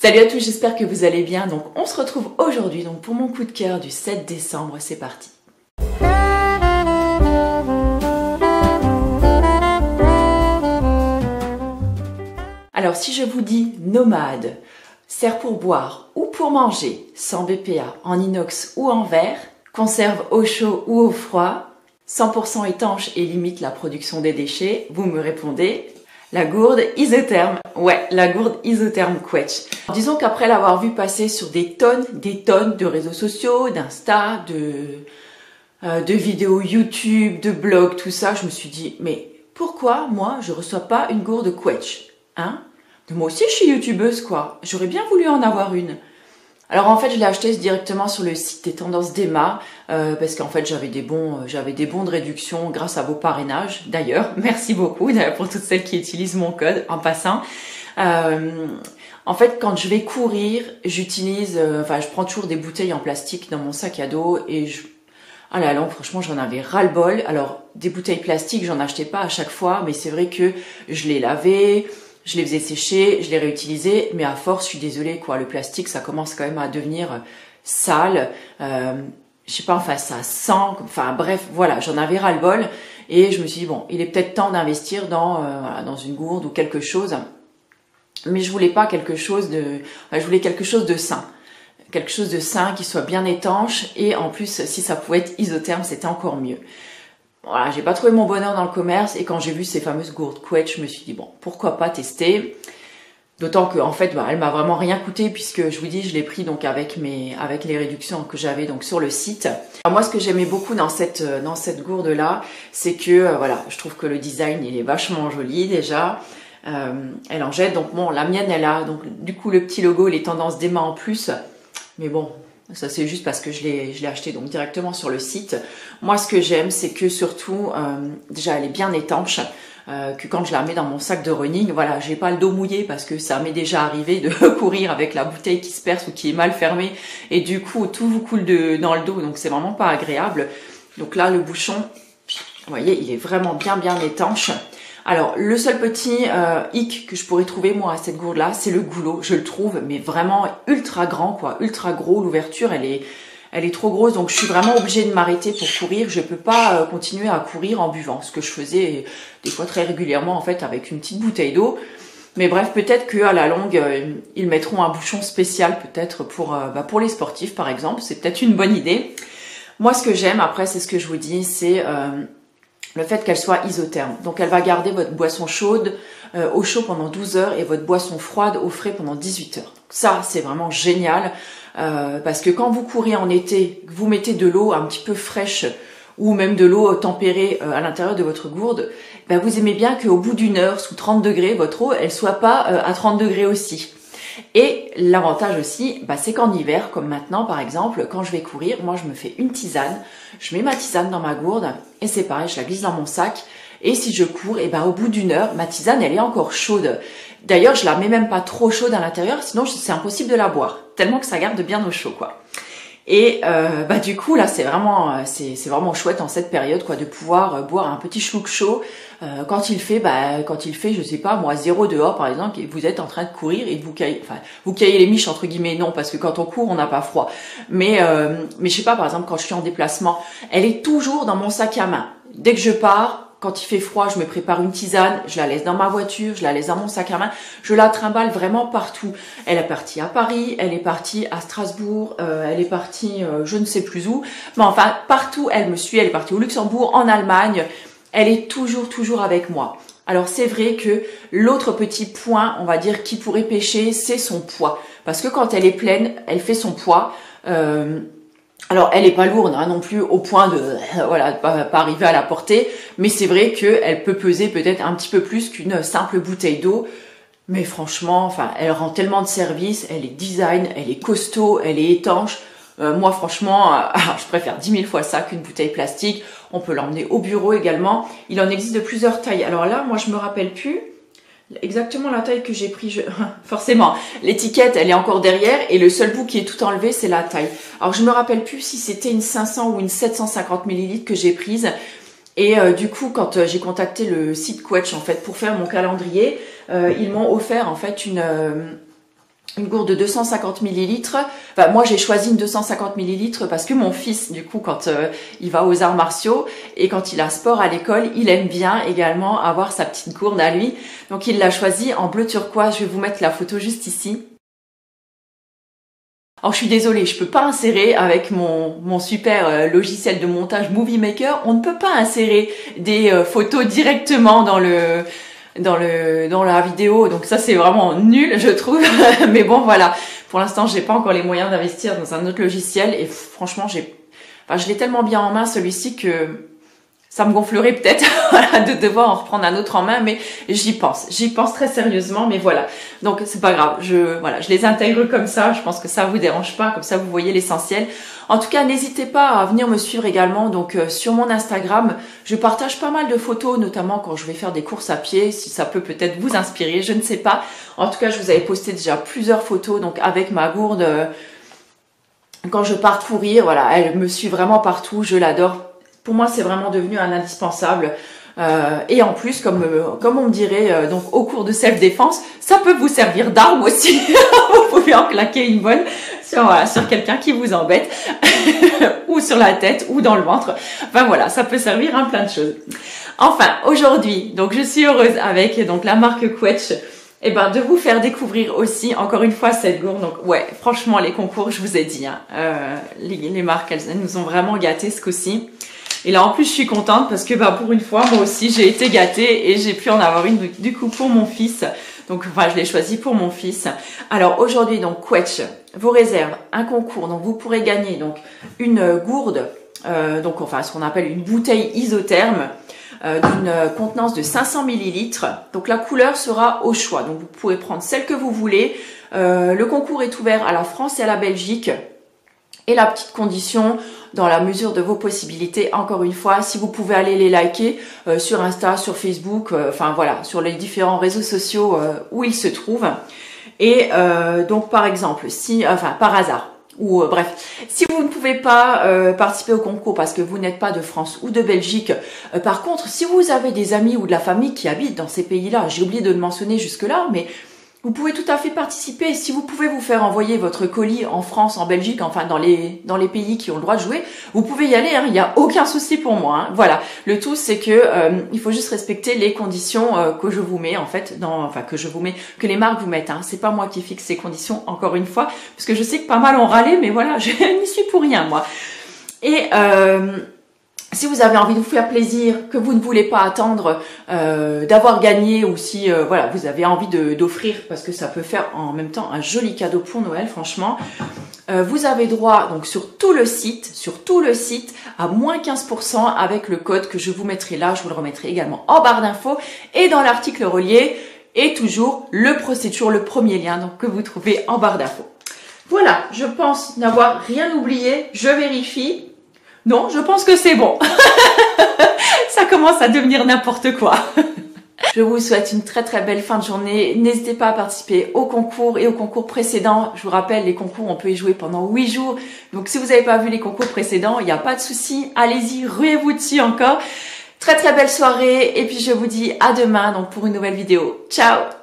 Salut à tous, j'espère que vous allez bien. Donc on se retrouve aujourd'hui pour mon coup de cœur du 7 décembre, c'est parti. Alors si je vous dis nomade, sert pour boire ou pour manger, sans BPA, en inox ou en verre, conserve au chaud ou au froid, 100% étanche et limite la production des déchets, vous me répondez la gourde isotherme. Ouais, la gourde isotherme Quetch. Disons qu'après l'avoir vu passer sur des tonnes de réseaux sociaux, d'Insta, de vidéos YouTube, de blogs, tout ça, je me suis dit, mais pourquoi moi je reçois pas une gourde Quetch, hein? Moi aussi je suis youtubeuse quoi, j'aurais bien voulu en avoir une. Alors en fait je l'ai acheté directement sur le site des tendances d'Emma parce qu'en fait j'avais des bons de réduction grâce à vos parrainages. D'ailleurs, merci beaucoup pour toutes celles qui utilisent mon code en passant. En fait quand je vais courir, j'utilise, je prends toujours des bouteilles en plastique dans mon sac à dos et à la longue, franchement, j'en avais ras-le-bol. Alors, des bouteilles plastiques, j'en achetais pas à chaque fois, mais c'est vrai que je les lavais, je les faisais sécher, je les réutilisais, mais à force, je suis désolée, quoi, le plastique, ça commence quand même à devenir sale. Je sais pas, enfin, ça sent, enfin, bref, voilà, j'en avais ras-le-bol. Et je me suis dit, bon, il est peut-être temps d'investir dans une gourde ou quelque chose. Mais je voulais pas quelque chose je voulais quelque chose de sain. Quelque chose de sain, qui soit bien étanche, et en plus, si ça pouvait être isotherme, c'était encore mieux. Voilà, j'ai pas trouvé mon bonheur dans le commerce, et quand j'ai vu ces fameuses gourdes Quetch, je me suis dit, bon, pourquoi pas tester. D'autant que, en fait, elle m'a vraiment rien coûté, puisque je vous dis, je l'ai pris donc avec les réductions que j'avais donc sur le site. Alors, moi, ce que j'aimais beaucoup dans cette gourde-là, c'est que, voilà, je trouve que le design, il est vachement joli, déjà. Elle en jette, donc bon, la mienne, elle a, donc, du coup, le petit logo, les tendances d'Emma en plus. Mais bon, ça c'est juste parce que je l'ai acheté donc directement sur le site. Moi ce que j'aime c'est que surtout, déjà elle est bien étanche, que quand je la mets dans mon sac de running, voilà, j'ai pas le dos mouillé parce que ça m'est déjà arrivé de courir avec la bouteille qui se perce ou qui est mal fermée et du coup tout vous coule dans le dos, donc c'est vraiment pas agréable. Donc là le bouchon, vous voyez, il est vraiment bien étanche. Alors, le seul petit hic que je pourrais trouver, moi, à cette gourde-là, c'est le goulot. Je le trouve, mais vraiment ultra grand, quoi. Ultra gros. L'ouverture, elle est trop grosse. Donc, je suis vraiment obligée de m'arrêter pour courir. Je peux pas continuer à courir en buvant. Ce que je faisais, des fois, très régulièrement, en fait, avec une petite bouteille d'eau. Mais bref, peut-être qu'à la longue, ils mettront un bouchon spécial, peut-être, pour les sportifs, par exemple. C'est peut-être une bonne idée. Moi, ce que j'aime, après, c'est ce que je vous dis, c'est le fait qu'elle soit isotherme. Donc elle va garder votre boisson chaude au chaud pendant 12 heures et votre boisson froide au frais pendant 18 heures. Ça, c'est vraiment génial parce que quand vous courez en été, vous mettez de l'eau un petit peu fraîche ou même de l'eau tempérée à l'intérieur de votre gourde, vous aimez bien qu'au bout d'une heure, sous 30 degrés, votre eau, elle soit pas à 30 degrés aussi. Et l'avantage aussi, c'est qu'en hiver, comme maintenant par exemple, quand je vais courir, moi je me fais une tisane, je mets ma tisane dans ma gourde et c'est pareil, je la glisse dans mon sac et si je cours, au bout d'une heure, ma tisane elle est encore chaude. D'ailleurs, je la mets même pas trop chaude à l'intérieur, sinon c'est impossible de la boire, tellement que ça garde bien au chaud quoi. Et du coup là c'est vraiment chouette en cette période quoi de pouvoir boire un petit chouc chaud quand il fait je sais pas moi 0 dehors par exemple et vous êtes en train de courir et vous caillez les miches entre guillemets, non parce que quand on court on n'a pas froid mais je sais pas par exemple quand je suis en déplacement, elle est toujours dans mon sac à main. Dès que je pars, quand il fait froid, je me prépare une tisane, je la laisse dans ma voiture, je la laisse dans mon sac à main, je la trimballe vraiment partout. Elle est partie à Paris, elle est partie à Strasbourg, elle est partie je ne sais plus où, mais enfin partout elle me suit, elle est partie au Luxembourg, en Allemagne, elle est toujours avec moi. Alors c'est vrai que l'autre petit point, on va dire, qui pourrait pêcher, c'est son poids. Parce que quand elle est pleine, elle fait son poids. Alors, elle est pas lourde non plus au point de pas arriver à la porter, mais c'est vrai qu'elle peut peser peut-être un petit peu plus qu'une simple bouteille d'eau. Mais franchement, elle rend tellement de service, elle est design, elle est costaud, elle est étanche. Moi, franchement, je préfère 10 000 fois ça qu'une bouteille plastique. On peut l'emmener au bureau également. Il en existe de plusieurs tailles. Alors là, moi, je me rappelle plus exactement la taille que j'ai pris. Forcément, l'étiquette, elle est encore derrière et le seul bout qui est tout enlevé, c'est la taille. Alors, je me rappelle plus si c'était une 500 ou une 750 ml que j'ai prise. Et du coup, quand j'ai contacté le site Quetch en fait pour faire mon calendrier, ils m'ont offert en fait une gourde de 250 millilitres. Enfin, moi, j'ai choisi une 250 millilitres parce que mon fils, du coup, quand il va aux arts martiaux et quand il a sport à l'école, il aime bien également avoir sa petite gourde à lui. Donc, il l'a choisi en bleu turquoise. Je vais vous mettre la photo juste ici. Alors, je suis désolée, je peux pas insérer avec mon super logiciel de montage Movie Maker. On ne peut pas insérer des photos directement dans la vidéo, donc ça c'est vraiment nul je trouve. Mais bon voilà, pour l'instant j'ai pas encore les moyens d'investir dans un autre logiciel et franchement je l'ai tellement bien en main celui-ci que ça me gonflerait peut-être voilà, de devoir en reprendre un autre en main, mais j'y pense très sérieusement, mais voilà. Donc c'est pas grave, je les intègre comme ça, je pense que ça vous dérange pas, comme ça vous voyez l'essentiel. En tout cas, n'hésitez pas à venir me suivre également, donc sur mon Instagram, je partage pas mal de photos, notamment quand je vais faire des courses à pied, si ça peut peut-être vous inspirer, je ne sais pas. En tout cas, je vous avais posté déjà plusieurs photos, donc avec ma gourde, quand je pars courir, voilà, elle me suit vraiment partout, je l'adore. Pour moi, c'est vraiment devenu un indispensable. Et en plus, comme on me dirait, donc au cours de self-défense, ça peut vous servir d'arme aussi. Vous pouvez en claquer une bonne sur quelqu'un qui vous embête, ou sur la tête, ou dans le ventre. Enfin voilà, ça peut servir à plein de choses. Enfin, aujourd'hui, donc je suis heureuse avec donc la marque Quetch, de vous faire découvrir aussi, encore une fois, cette gourde. Donc ouais, franchement, les concours, je vous ai dit, hein, les marques, elles nous ont vraiment gâtés ce coup-ci. Et là, en plus, je suis contente parce que pour une fois, moi aussi, j'ai été gâtée et j'ai pu en avoir une du coup pour mon fils. Donc, je l'ai choisi pour mon fils. Alors, aujourd'hui, donc, Quetch vous réserve un concours. Donc, vous pourrez gagner donc une gourde, ce qu'on appelle une bouteille isotherme d'une contenance de 500 millilitres. Donc, la couleur sera au choix. Donc, vous pourrez prendre celle que vous voulez. Le concours est ouvert à la France et à la Belgique. Et la petite condition, dans la mesure de vos possibilités, encore une fois, si vous pouvez aller les liker sur Insta, sur Facebook, sur les différents réseaux sociaux où ils se trouvent. Et donc par exemple, par hasard, ou si vous ne pouvez pas participer au concours parce que vous n'êtes pas de France ou de Belgique, par contre, si vous avez des amis ou de la famille qui habitent dans ces pays-là, j'ai oublié de le mentionner jusque-là, mais vous pouvez tout à fait participer. Si vous pouvez vous faire envoyer votre colis en France, en Belgique, enfin dans les pays qui ont le droit de jouer, vous pouvez y aller, hein, il n'y a aucun souci pour moi. Hein. Voilà. Le tout, c'est que il faut juste respecter les conditions que je vous mets en fait, que les marques vous mettent. Hein. C'est pas moi qui fixe ces conditions, encore une fois, parce que je sais que pas mal ont râlé, mais voilà, je n'y suis pour rien moi. Et si vous avez envie de vous faire plaisir, que vous ne voulez pas attendre d'avoir gagné, ou si vous avez envie d'offrir, parce que ça peut faire en même temps un joli cadeau pour Noël, franchement, vous avez droit donc sur tout le site à moins 15% avec le code que je vous mettrai là, je vous le remettrai également en barre d'infos et dans l'article relié, et toujours le premier lien donc, que vous trouvez en barre d'infos. Voilà, je pense n'avoir rien oublié, je vérifie. Non, je pense que c'est bon. Ça commence à devenir n'importe quoi. Je vous souhaite une très très belle fin de journée. N'hésitez pas à participer au concours et aux concours précédents. Je vous rappelle, les concours, on peut y jouer pendant 8 jours. Donc si vous n'avez pas vu les concours précédents, il n'y a pas de souci. Allez-y, ruez-vous dessus encore. Très très belle soirée. Et puis je vous dis à demain donc pour une nouvelle vidéo. Ciao!